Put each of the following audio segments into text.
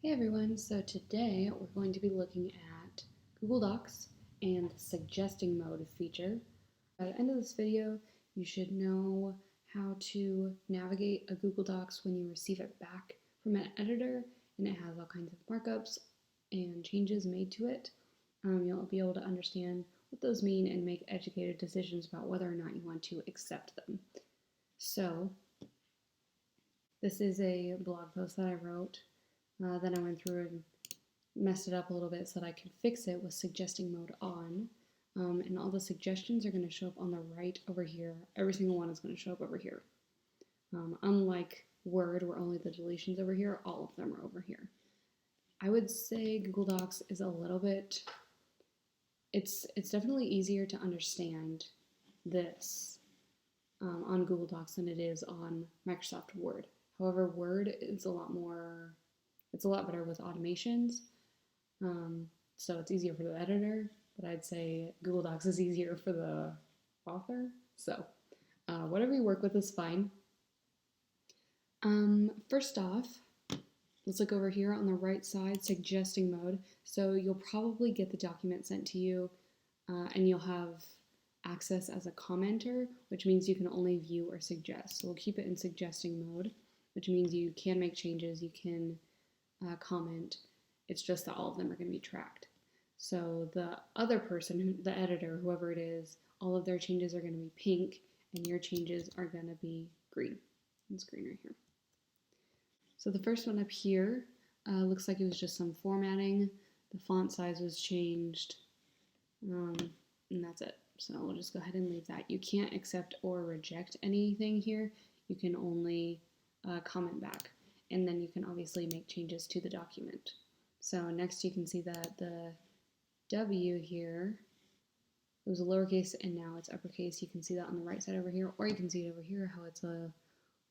Hey everyone, so today we're going to be looking at Google Docs and the suggesting mode feature. By the end of this video, you should know how to navigate a Google Docs when you receive it back from an editor and it has all kinds of markups and changes made to it. You'll be able to understand what those mean and make educated decisions about whether or not you want to accept them. So, this is a blog post that I wrote. Then I went through and messed it up a little bit so that I could fix it with suggesting mode on. And all the suggestions are going to show up on the right over here. Every single one is going to show up over here. Unlike Word, where only the deletions over here, all of them are over here. I would say Google Docs is a little bit, it's definitely easier to understand this on Google Docs than it is on Microsoft Word. However, Word is it's a lot better with automations, so it's easier for the editor, but I'd say Google Docs is easier for the author, so whatever you work with is fine. First off, let's look over here on the right side, suggesting mode. So you'll probably get the document sent to you, and you'll have access as a commenter, which means you can only view or suggest. So we'll keep it in suggesting mode, which means you can make changes, you can comment. It's just that all of them are going to be tracked. So the other person, the editor, whoever it is, all of their changes are going to be pink, and your changes are going to be green. It's green right here. So the first one up here looks like it was just some formatting. The font size was changed, and that's it. So we'll just go ahead and leave that. You can't accept or reject anything here. You can only comment back. And then you can obviously make changes to the document. So next you can see that the W here, it was a lowercase and now it's uppercase. You can see that on the right side over here, or you can see it over here how it's a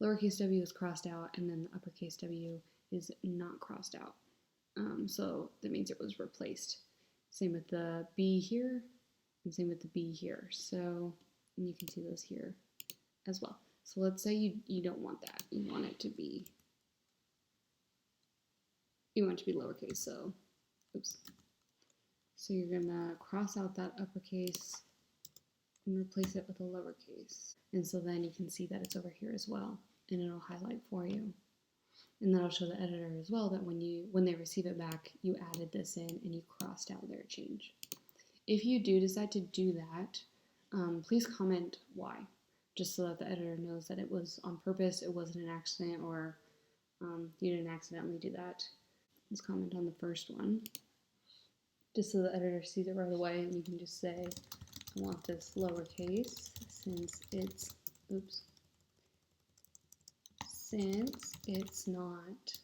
lowercase w is crossed out and then the uppercase W is not crossed out. So that means it was replaced. Same with the B here and same with the B here. So, and you can see those here as well. So let's say you don't want that. You want it to be lowercase, so oops. So you're gonna cross out that uppercase and replace it with a lowercase. And so then you can see that it's over here as well, and it'll highlight for you. And that'll show the editor as well that when they receive it back, you added this in and you crossed out their change. If you do decide to do that, please comment why, just so that the editor knows that it was on purpose, it wasn't an accident, or you didn't accidentally do that. Let's comment on the first one, just so the editor sees it right away, and you can just say, I want this lowercase since it's not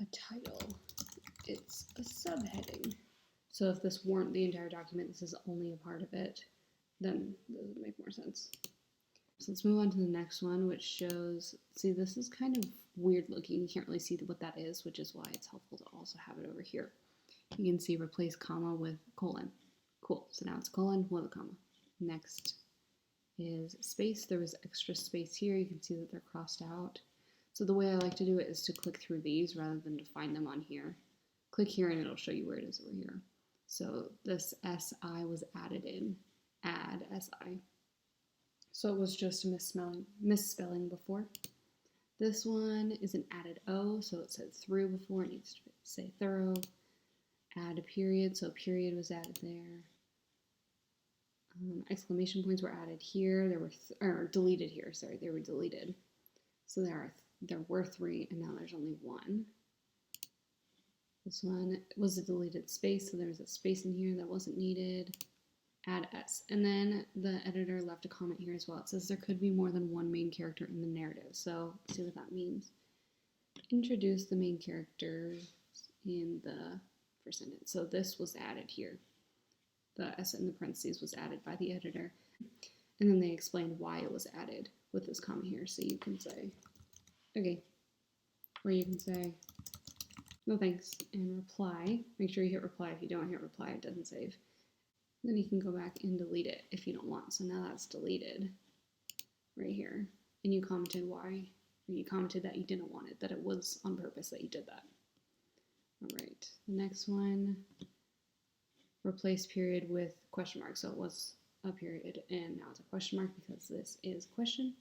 a title, it's a subheading. So if this weren't the entire document, this is only a part of it, then this would make more sense. So let's move on to the next one, which shows, see, this is kind of weird looking. You can't really see what that is, which is why it's helpful to also have it over here. You can see replace comma with colon. Cool, so now it's colon with a comma. Next is space. There was extra space here. You can see that they're crossed out. So the way I like to do it is to click through these rather than to find them on here. Click here and it'll show you where it is over here. So this SI was added in, add SI. So it was just a misspelling before. This one is an added O, so it said through before, it needs to say thorough. Add a period, so a period was added there. Exclamation points were added here, or deleted here, sorry, they were deleted. So there were 3, and now there's only 1. This one was a deleted space, so there was a space in here that wasn't needed. Add S. And then the editor left a comment here as well. It says there could be more than one main character in the narrative. So let's see what that means. Introduce the main characters in the first sentence. So this was added here. The S in the parentheses was added by the editor. And then they explained why it was added with this comment here. So you can say, okay. Or you can say, no thanks, and reply. Make sure you hit reply. If you don't hit reply, it doesn't save. Then you can go back and delete it if you don't want. So now that's deleted right here. And you commented why, or you commented that you didn't want it, that it was on purpose that you did that. All right, the next one, replace period with question mark. So it was a period and now it's a question mark because this is question.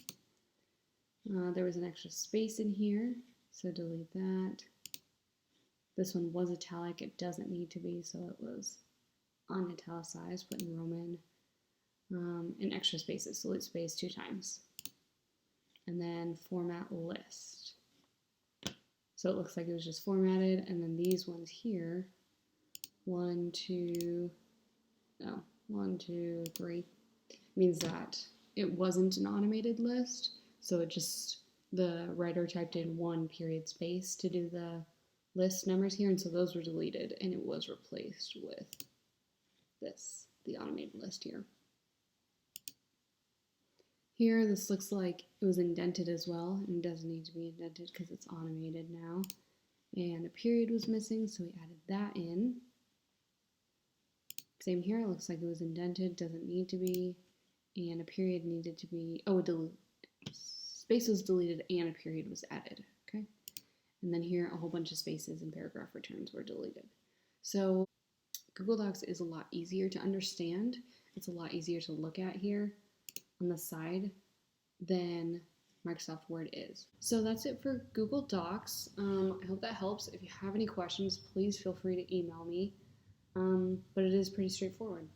There was an extra space in here, so delete that. This one was italic, it doesn't need to be, so it was unitalicized, put in Roman. And extra spaces, delete space 2 times. And then format list. So it looks like it was just formatted, and then these ones here, 1, 2, 3, means that it wasn't an automated list, so it just, the writer typed in 1 period space to do the list numbers here, and so those were deleted, and it was replaced with this, the automated list here. Here, this looks like it was indented as well, and it doesn't need to be indented because it's automated now. And a period was missing, so we added that in. Same here, it looks like it was indented, doesn't need to be, and a period needed to be, space was deleted and a period was added, okay? And then here, a whole bunch of spaces and paragraph returns were deleted. So Google Docs is a lot easier to understand. It's a lot easier to look at here on the side than Microsoft Word is. So that's it for Google Docs. I hope that helps. If you have any questions, please feel free to email me. But it is pretty straightforward.